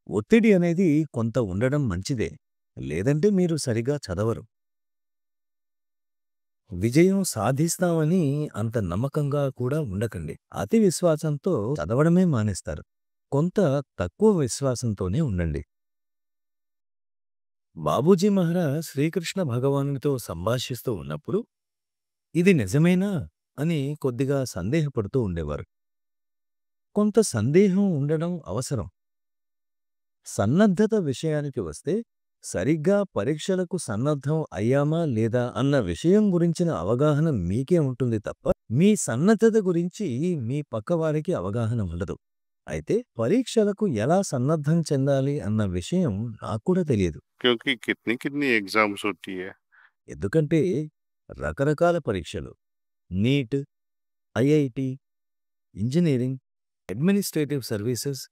ఒత్తిడి అనేది కొంత ఉండడం మంచిదే. లేదంటే మీరు సరిగా చదవరు. విజయం సాధిస్తామని అంత నమ్మకంగా కూడా ఉండకండి. అతి విశ్వాసంతో చదవడమే మానేస్తారు. కొంత తక్కువ విశ్వాసంతోనే ఉండండి. బాబూజీ మహారాజ్ శ్రీకృష్ణ భగవానునితో సంభాషిస్తూ ఉన్నప్పుడు, ఇది నిజమేనా అని కొద్దిగా సందేహపడుతూ ఉండేవారు. కొంత సందేహం ఉండడం అవసరం. సన్నద్ధత విషయానికి వస్తే, సరిగ్గా పరీక్షలకు సన్నద్ధం అయ్యామా లేదా అన్న విషయం గురించిన అవగాహన మీకే ఉంటుంది తప్ప, మీ సన్నద్ధత గురించి మీ పక్కవారికి అవగాహన ఉండదు. అయితే పరీక్షలకు ఎలా సన్నద్ధం చెందాలి అన్న విషయం నాకు కూడా తెలియదు. क्योंकि कितनी-कितनी एग्ज़ाम्स होती है। ఎందుకంటే రకరకాల పరీక్షలు, NEET, IIT, engineering, administrative services,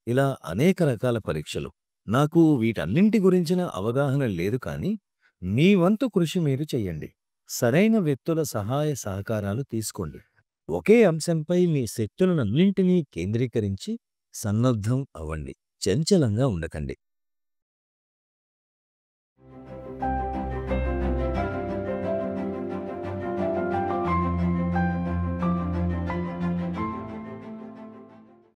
ఇలా అనేక రకాల పరీక్షలు. నాకు వీటన్నింటి గురించిన అవగాహన లేదు కానీ, మీ వంతు కృషి మీరు చెయ్యండి. సరైన వ్యక్తుల సహాయ సహకారాలు తీసుకోండి. ఒకే అంశంపై మీ శక్తులనన్నింటినీ కేంద్రీకరించి సన్నద్ధం అవ్వండి. చంచలంగా ఉండకండి.